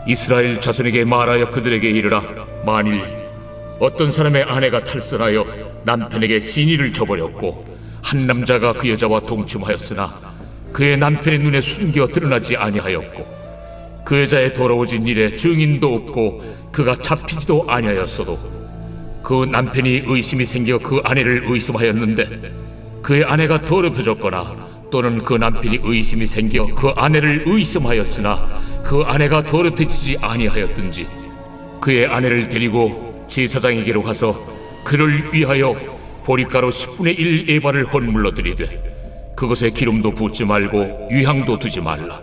이스라엘 자손에게 말하여 그들에게 이르라. 만일 어떤 사람의 아내가 탈선하여 남편에게 시니를 저버렸고 한 남자가 그 여자와 동침하였으나 그의 남편의 눈에 숨겨 드러나지 아니하였고 그 여자의 더러워진 일에 증인도 없고 그가 잡히지도 아니하였어도 그 남편이 의심이 생겨 그 아내를 의심하였는데 그의 아내가 더럽혀졌거나 또는 그 남편이 의심이 생겨 그 아내를 의심하였으나 그 아내가 더럽혀지지 아니하였든지 그의 아내를 데리고 제사장에게로 가서 그를 위하여 보리가루 10분의 1 에바를 헌물로 드리되 그것에 기름도 붓지 말고 유향도 두지 말라.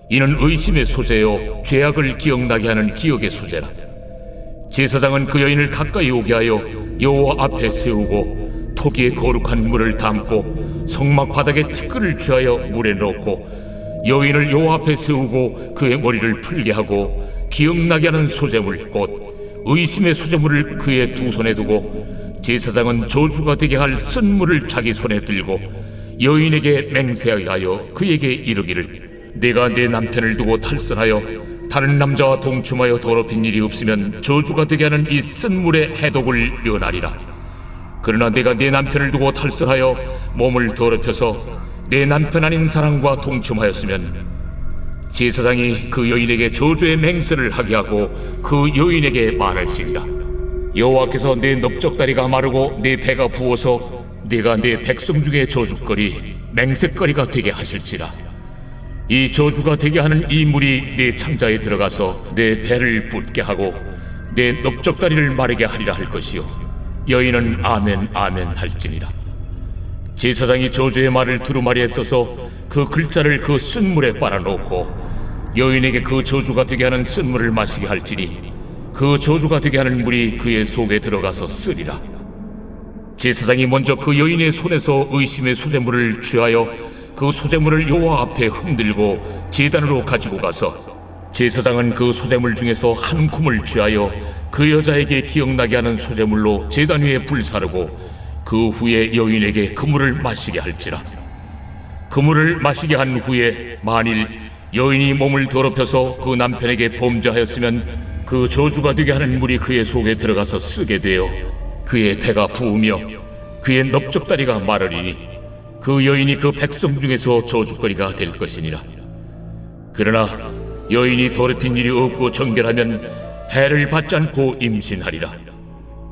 이는 의심의 소재요 죄악을 기억나게 하는 기억의 소재라. 제사장은 그 여인을 가까이 오게 하여 여호와 앞에 세우고 토기에 거룩한 물을 담고 성막 바닥에 티끌을 취하여 물에 넣고 여인을 여호와 앞에 세우고 그의 머리를 풀게 하고 기억나게 하는 소재물 곧 의심의 소재물을 그의 두 손에 두고 제사장은 저주가 되게 할 쓴물을 자기 손에 들고 여인에게 맹세하여 그에게 이르기를 내가 내 남편을 두고 탈선하여 다른 남자와 동침하여 더럽힌 일이 없으면 저주가 되게 하는 이 쓴물의 해독을 면하리라. 그러나 내가 내 남편을 두고 탈선하여 몸을 더럽혀서 내 남편 아닌 사람과 동침하였으면 제사장이 그 여인에게 저주의 맹세를 하게 하고 그 여인에게 말할지니라. 여호와께서 내 넓적다리가 마르고 내 배가 부어서 네가 내 백성 중에 저주거리 맹세거리가 되게 하실지라. 이 저주가 되게 하는 이 물이 내 창자에 들어가서 내 배를 붓게 하고 내 넓적다리를 마르게 하리라 할 것이요 여인은 아멘 아멘 할지니라. 제사장이 저주의 말을 두루마리에 써서 그 글자를 그 쓴물에 빨아놓고 여인에게 그 저주가 되게 하는 쓴물을 마시게 할지니 그 저주가 되게 하는 물이 그의 속에 들어가서 쓰리라. 제사장이 먼저 그 여인의 손에서 의심의 소재물을 취하여 그 소재물을 여호와 앞에 흔들고 제단으로 가지고 가서 제사장은 그 소재물 중에서 한 쿰을 취하여 그 여자에게 기억나게 하는 소재물로 제단 위에 불사르고 그 후에 여인에게 그 물을 마시게 할지라. 그 물을 마시게 한 후에 만일 여인이 몸을 더럽혀서 그 남편에게 범죄하였으면 그 저주가 되게 하는 물이 그의 속에 들어가서 쓰게 되어 그의 배가 부으며 그의 넓적다리가 마르리니 그 여인이 그 백성 중에서 저주거리가 될 것이니라. 그러나 여인이 더럽힌 일이 없고 정결하면 해를 받지 않고 임신하리라.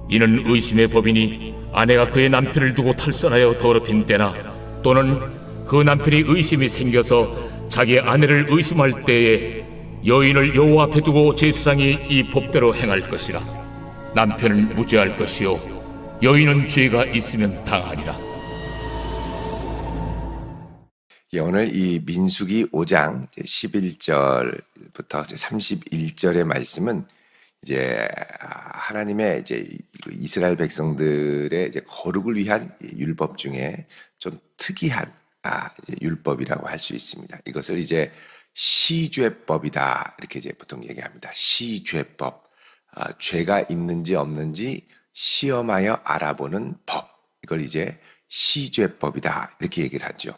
이는 의심의 법이니 아내가 그의 남편을 두고 탈선하여 더럽힌 때나 또는 그 남편이 의심이 생겨서 자기 아내를 의심할 때에 여인을 여호와 앞에 두고 제사장이 이 법대로 행할 것이라. 남편은 무죄할 것이요 여인은 죄가 있으면 당하리라. 오늘 이 민수기 5장 11절부터 31절의 말씀은 이제 하나님의 이제 이스라엘 백성들의 이제 거룩을 위한 율법 중에 좀 특이한 율법이라고 할 수 있습니다. 이것을 이제 시죄법이다 이렇게 이제 보통 얘기합니다. 시죄법, 죄가 있는지 없는지 시험하여 알아보는 법. 이걸 이제 시죄법이다 이렇게 얘기를 하죠.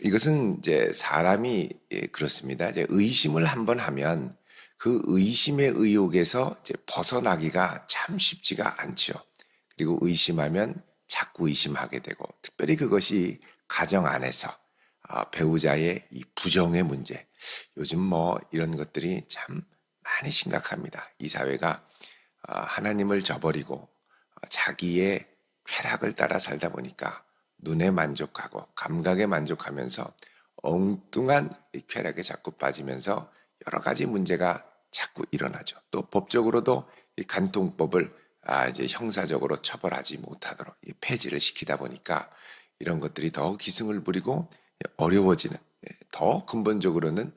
이것은 이제 사람이 그렇습니다. 이제 의심을 한번 하면 그 의심의 의혹에서 이제 벗어나기가 참 쉽지가 않죠. 그리고 의심하면 자꾸 의심하게 되고, 특별히 그것이 가정 안에서 배우자의 이 부정의 문제, 요즘 뭐 이런 것들이 참 많이 심각합니다. 이 사회가 하나님을 저버리고 자기의 쾌락을 따라 살다 보니까 눈에 만족하고 감각에 만족하면서 엉뚱한 쾌락에 자꾸 빠지면서 여러 가지 문제가 자꾸 일어나죠. 또 법적으로도 이 간통법을 이제 형사적으로 처벌하지 못하도록 폐지를 시키다 보니까 이런 것들이 더 기승을 부리고 어려워지는, 더 근본적으로는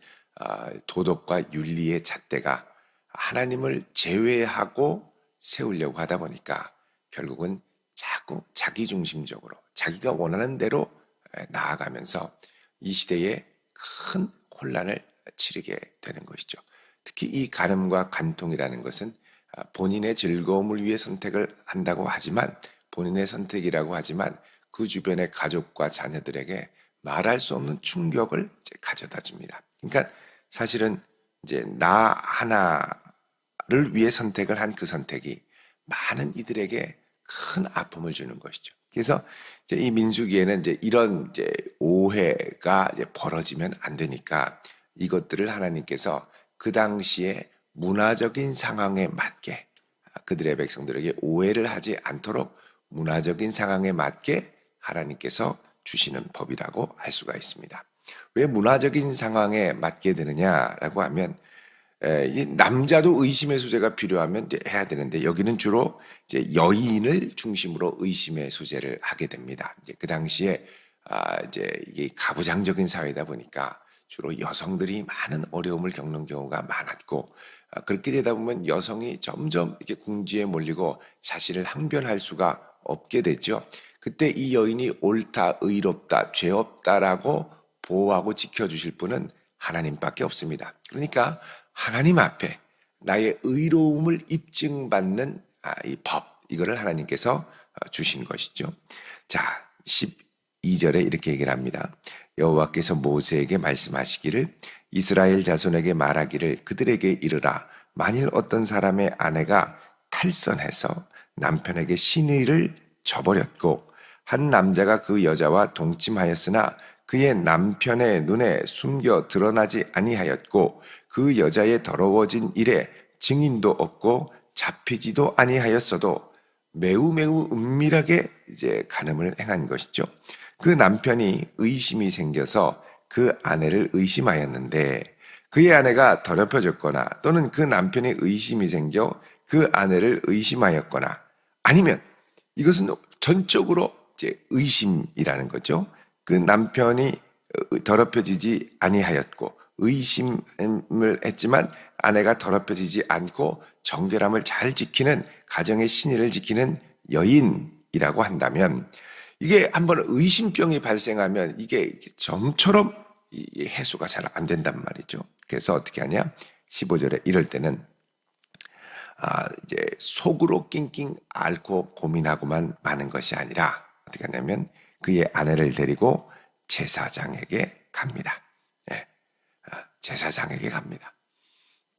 도덕과 윤리의 잣대가 하나님을 제외하고 세우려고 하다 보니까 결국은 자꾸 자기중심적으로 자기가 원하는 대로 나아가면서 이 시대에 큰 혼란을 치르게 되는 것이죠. 특히 이 간음과 간통이라는 것은 본인의 즐거움을 위해 선택을 한다고 하지만, 본인의 선택이라고 하지만 그 주변의 가족과 자녀들에게 말할 수 없는 충격을 가져다 줍니다. 그러니까 사실은 이제 나 하나를 위해 선택을 한 그 선택이 많은 이들에게 큰 아픔을 주는 것이죠. 그래서 이제 이 민수기에는 이제 이런 이제 오해가 이제 벌어지면 안 되니까 이것들을 하나님께서 그 당시에 문화적인 상황에 맞게 그들의 백성들에게 오해를 하지 않도록 문화적인 상황에 맞게 하나님께서 주시는 법이라고 할 수가 있습니다. 왜 문화적인 상황에 맞게 되느냐라고 하면 이 남자도 의심의 소재가 필요하면 이제 해야 되는데 여기는 주로 이제 여인을 중심으로 의심의 소재를 하게 됩니다. 이제 그 당시에 이제 이게 가부장적인 사회다 보니까 주로 여성들이 많은 어려움을 겪는 경우가 많았고 그렇게 되다 보면 여성이 점점 이렇게 궁지에 몰리고 자신을 항변할 수가 없게 되죠. 그때 이 여인이 옳다, 의롭다, 죄 없다라고 보호하고 지켜주실 분은 하나님밖에 없습니다. 그러니까 하나님 앞에 나의 의로움을 입증받는 이 법, 이거를 하나님께서 주신 것이죠. 자, 12절에 이렇게 얘기를 합니다. 여호와께서 모세에게 말씀하시기를 이스라엘 자손에게 말하기를 그들에게 이르라 만일 어떤 사람의 아내가 탈선해서 남편에게 신의를 저버렸고 한 남자가 그 여자와 동침하였으나 그의 남편의 눈에 숨겨 드러나지 아니하였고 그 여자의 더러워진 일에 증인도 없고 잡히지도 아니하였어도 매우 은밀하게 이제 간음을 행한 것이죠. 그 남편이 의심이 생겨서 그 아내를 의심하였는데 그의 아내가 더럽혀졌거나 또는 그 남편이 의심이 생겨 그 아내를 의심하였거나 아니면 이것은 전적으로 이제 의심이라는 거죠. 그 남편이 더럽혀지지 아니하였고 의심을 했지만 아내가 더럽혀지지 않고 정결함을 잘 지키는 가정의 신의를 지키는 여인이라고 한다면 이게 한번 의심병이 발생하면 이게 점처럼 해소가 잘 안 된단 말이죠. 그래서 어떻게 하냐? 15절에 이럴 때는 이제 속으로 낑낑 앓고 고민하고만 마는 것이 아니라 어떻게 하냐면 그의 아내를 데리고 제사장에게 갑니다. 예, 제사장에게 갑니다.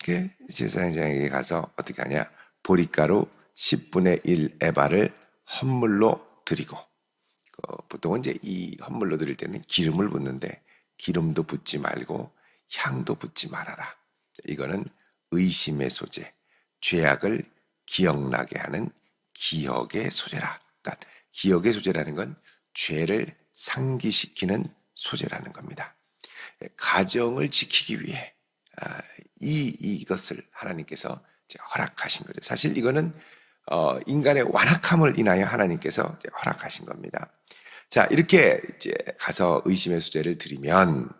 그 제사장에게 가서 어떻게 하냐? 보리가루 10분의 1 에바를 헌물로 드리고 보통은 이제 이 헌물로 드릴 때는 기름을 붓는데 기름도 붓지 말고 향도 붓지 말아라. 이거는 의심의 소재, 죄악을 기억나게 하는 기억의 소재라. 그러니까 기억의 소재라는 건 죄를 상기시키는 소재라는 겁니다. 가정을 지키기 위해 이것을 하나님께서 허락하신 거죠. 사실 이거는 인간의 완악함을 인하여 하나님께서 허락하신 겁니다. 자, 이렇게 이제 가서 의심의 소재를 드리면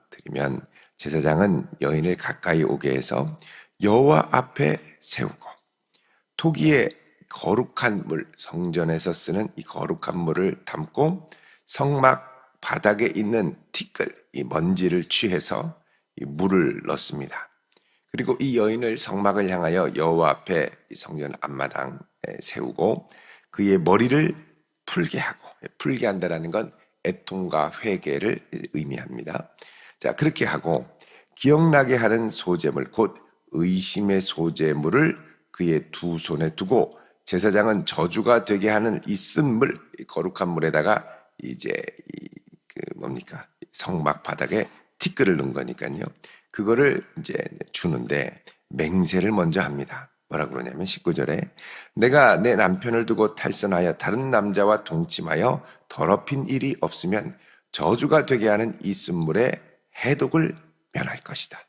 제사장은 여인을 가까이 오게 해서 여호와 앞에 세우고 토기에 거룩한 물, 성전에서 쓰는 이 거룩한 물을 담고 성막 바닥에 있는 티끌, 이 먼지를 취해서 이 물을 넣습니다. 그리고 이 여인을 성막을 향하여 여호와 앞에 이 성전 앞마당에 세우고 그의 머리를 풀게 하고, 풀게 한다라는 건 애통과 회개를 의미합니다. 자, 그렇게 하고 기억나게 하는 소재물, 곧 의심의 소재물을 그의 두 손에 두고 제사장은 저주가 되게 하는 이 쓴 물, 거룩한 물에다가 이제 성막 바닥에 티끌을 넣은 거니까요. 그거를 이제 주는데 맹세를 먼저 합니다. 뭐라 그러냐면 19절에 내가 내 남편을 두고 탈선하여 다른 남자와 동침하여 더럽힌 일이 없으면 저주가 되게 하는 이 쓴물에 해독을 면할 것이다.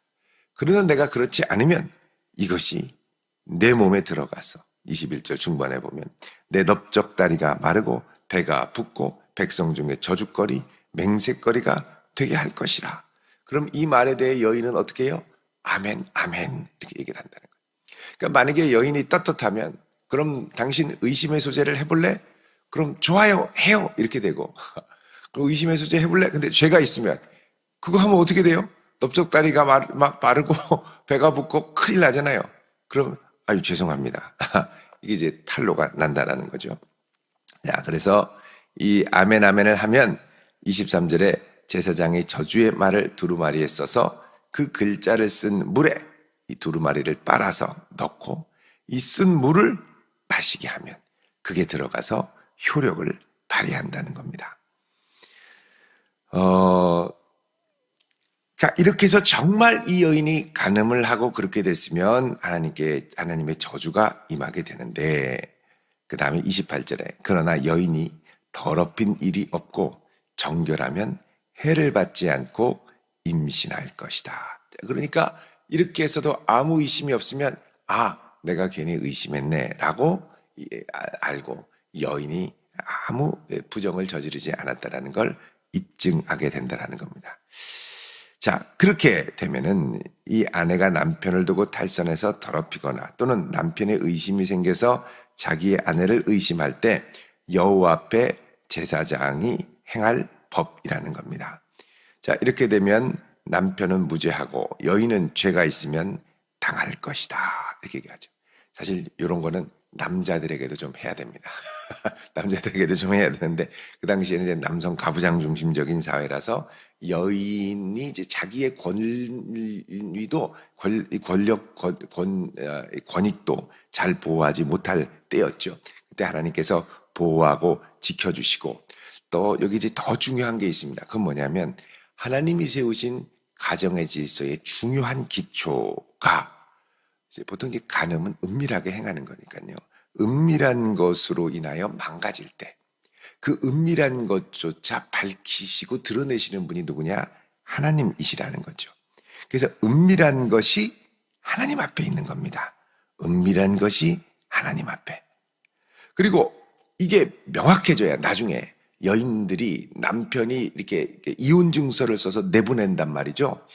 그러나 내가 그렇지 않으면 이것이 내 몸에 들어가서 21절 중반에 보면 내 넓적다리가 마르고 배가 붓고 백성 중에 저주거리 맹세거리가 되게 할 것이라. 그럼 이 말에 대해 여인은 어떻게 해요? 아멘 아멘 이렇게 얘기를 한다는 거예요. 그러니까 만약에 여인이 떳떳하면 그럼 당신 의심의 소재를 해볼래? 그럼 좋아요 해요 이렇게 되고 그럼 의심의 소재 해볼래? 근데 죄가 있으면 그거 하면 어떻게 돼요? 넓적다리가 막 마르고 배가 붓고 큰일 나잖아요. 그럼 아유 죄송합니다. 이게 이제 탄로가 난다라는 거죠. 자, 그래서 이 아멘 아멘을 하면 23절에 제사장이 저주의 말을 두루마리에 써서 그 글자를 쓴 물에 이 두루마리를 빨아서 넣고 이 쓴 물을 마시게 하면 그게 들어가서 효력을 발휘한다는 겁니다. 자, 이렇게 해서 정말 이 여인이 간음을 하고 그렇게 됐으면 하나님의 저주가 임하게 되는데, 그 다음에 28절에 그러나 여인이 더럽힌 일이 없고 정결하면 해를 받지 않고 임신할 것이다. 그러니까 이렇게 해서도 아무 의심이 없으면 내가 괜히 의심했네 라고 알고 여인이 아무 부정을 저지르지 않았다라는 걸 입증하게 된다는 겁니다. 자, 그렇게 되면은 이 아내가 남편을 두고 탈선해서 더럽히거나 또는 남편의 의심이 생겨서 자기의 아내를 의심할 때 여호와 앞에 제사장이 행할 법이라는 겁니다. 자, 이렇게 되면 남편은 무죄하고 여인은 죄가 있으면 당할 것이다. 이렇게 얘기하죠. 사실 이런 거는 남자들에게도 좀 해야 됩니다. 남자들에게도 좀 해야 되는데, 그 당시에는 이제 남성 가부장 중심적인 사회라서 여인이 이제 자기의 권위도 권익도 잘 보호하지 못할 때였죠. 그때 하나님께서 보호하고 지켜주시고, 또 여기 이제 더 중요한 게 있습니다. 그건 뭐냐면 하나님이 세우신 가정의 질서의 중요한 기초가 이제 보통 이제 간음은 은밀하게 행하는 거니까요. 은밀한 것으로 인하여 망가질 때 그 은밀한 것조차 밝히시고 드러내시는 분이 누구냐? 하나님이시라는 거죠. 그래서 은밀한 것이 하나님 앞에 있는 겁니다. 은밀한 것이 하나님 앞에. 그리고 이게 명확해져야 나중에 여인들이 남편이 이렇게 이혼 증서를 써서 내보낸단 말이죠.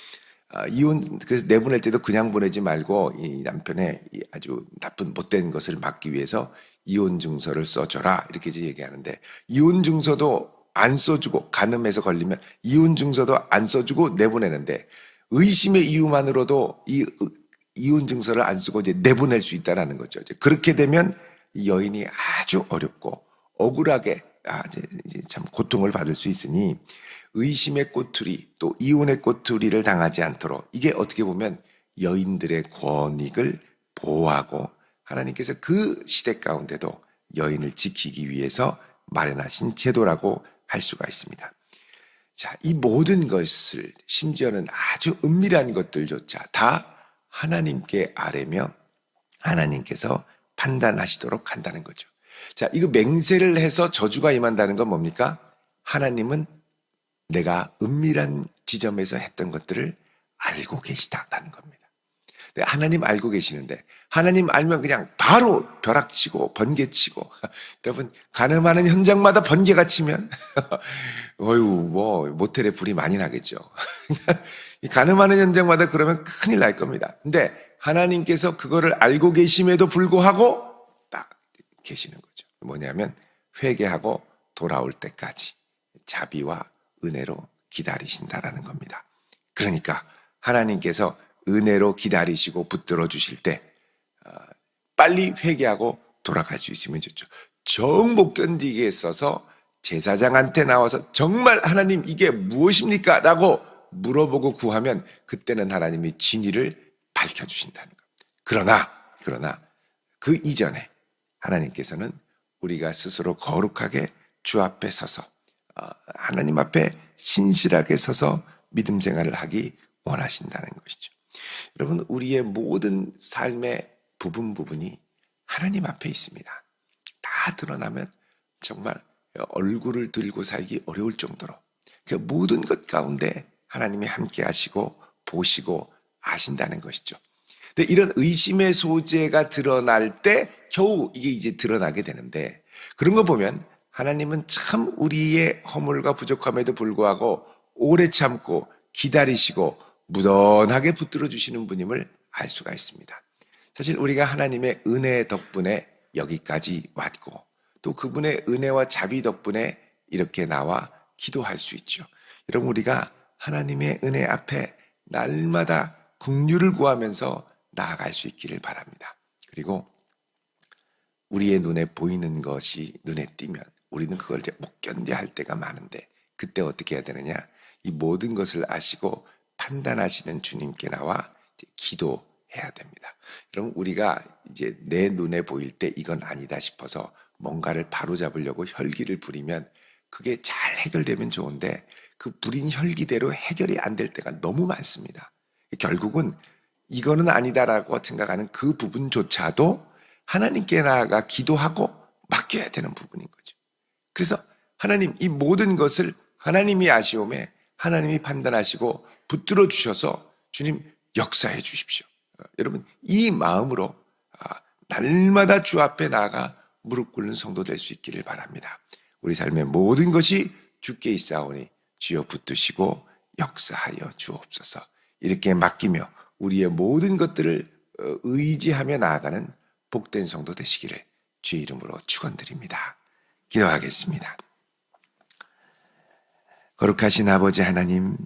그래서 내보낼 때도 그냥 보내지 말고 이 남편의 아주 나쁜 못된 것을 막기 위해서 이혼 증서를 써줘라 이렇게 이제 얘기하는데, 이혼 증서도 안 써주고 간음해서 걸리면 이혼 증서도 안 써주고 내보내는데 의심의 이유만으로도 이 이혼 증서를 안 쓰고 이제 내보낼 수 있다라는 거죠. 이제 그렇게 되면 이 여인이 아주 어렵고 억울하게 이제 참 고통을 받을 수 있으니 의심의 꼬투리 또 이혼의 꼬투리를 당하지 않도록, 이게 어떻게 보면 여인들의 권익을 보호하고 하나님께서 그 시대 가운데도 여인을 지키기 위해서 마련하신 제도라고 할 수가 있습니다. 자, 이 모든 것을 심지어는 아주 은밀한 것들조차 다 하나님께 아뢰며 하나님께서 판단하시도록 한다는 거죠. 자, 이거 맹세를 해서 저주가 임한다는 건 뭡니까? 하나님은 내가 은밀한 지점에서 했던 것들을 알고 계시다라는 겁니다. 하나님 알고 계시는데, 하나님 알면 그냥 바로 벼락치고 번개치고 여러분 간음하는 현장마다 번개가 치면 모텔에 불이 많이 나겠죠. 간음하는 현장마다 그러면 큰일 날 겁니다. 근데 하나님께서 그거를 알고 계심에도 불구하고 딱 계시는 거죠. 뭐냐면 회개하고 돌아올 때까지 자비와 은혜로 기다리신다라는 겁니다. 그러니까 하나님께서 은혜로 기다리시고 붙들어 주실 때 빨리 회개하고 돌아갈 수 있으면 좋죠. 정 못 견디게 써서 제사장한테 나와서 정말 하나님 이게 무엇입니까? 라고 물어보고 구하면 그때는 하나님이 진리를 밝혀주신다는 겁니다. 그러나 그 이전에 하나님께서는 우리가 스스로 거룩하게 주 앞에 서서 하나님 앞에 신실하게 서서 믿음 생활을 하기 원하신다는 것이죠. 여러분, 우리의 모든 삶의 부분이 하나님 앞에 있습니다. 다 드러나면 정말 얼굴을 들고 살기 어려울 정도로 그 모든 것 가운데 하나님이 함께 하시고 보시고 아신다는 것이죠. 근데 이런 의심의 소재가 드러날 때 겨우 이게 이제 드러나게 되는데, 그런 거 보면 하나님은 참 우리의 허물과 부족함에도 불구하고 오래 참고 기다리시고 무던하게 붙들어 주시는 분임을 알 수가 있습니다. 사실 우리가 하나님의 은혜 덕분에 여기까지 왔고 또 그분의 은혜와 자비 덕분에 이렇게 나와 기도할 수 있죠. 여러분, 우리가 하나님의 은혜 앞에 날마다 긍휼을 구하면서 나아갈 수 있기를 바랍니다. 그리고 우리의 눈에 보이는 것이 눈에 띄면 우리는 그걸 이제 못 견뎌 할 때가 많은데, 그때 어떻게 해야 되느냐? 이 모든 것을 아시고 판단하시는 주님께 나와 기도해야 해야 됩니다. 그럼 우리가 이제 내 눈에 보일 때 이건 아니다 싶어서 뭔가를 바로잡으려고 혈기를 부리면 그게 잘 해결되면 좋은데 그 부린 혈기대로 해결이 안 될 때가 너무 많습니다. 결국은 이거는 아니다라고 생각하는 그 부분조차도 하나님께 나아가 기도하고 맡겨야 되는 부분인 거죠. 그래서 하나님 이 모든 것을 하나님이 아시오매 하나님이 판단하시고 붙들어 주셔서 주님 역사해 주십시오. 여러분 이 마음으로 날마다 주 앞에 나아가 무릎 꿇는 성도 될 수 있기를 바랍니다. 우리 삶의 모든 것이 주께 있사오니 주여 붙드시고 역사하여 주옵소서. 이렇게 맡기며 우리의 모든 것들을 의지하며 나아가는 복된 성도 되시기를 주의 이름으로 축원드립니다. 기도하겠습니다. 거룩하신 아버지 하나님,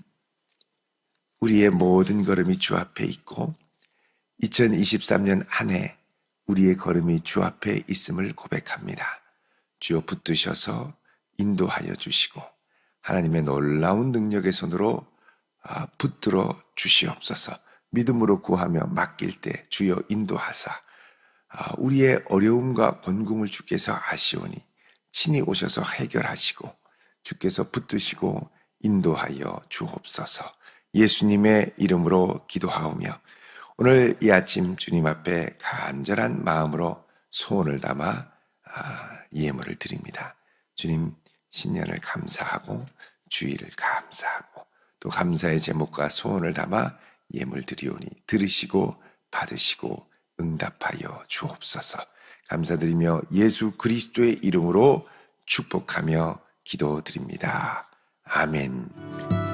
우리의 모든 걸음이 주 앞에 있고 2023년 한 해 우리의 걸음이 주 앞에 있음을 고백합니다. 주여 붙드셔서 인도하여 주시고 하나님의 놀라운 능력의 손으로 붙들어 주시옵소서. 믿음으로 구하며 맡길 때 주여 인도하사 우리의 어려움과 곤궁을 주께서 아시오니 친히 오셔서 해결하시고 주께서 붙드시고 인도하여 주옵소서. 예수님의 이름으로 기도하오며 오늘 이 아침 주님 앞에 간절한 마음으로 소원을 담아 예물을 드립니다. 주님 신년을 감사하고 주일을 감사하고 또 감사의 제목과 소원을 담아 예물 드리오니 들으시고 받으시고 응답하여 주옵소서. 감사드리며 예수 그리스도의 이름으로 축복하며 기도드립니다. 아멘.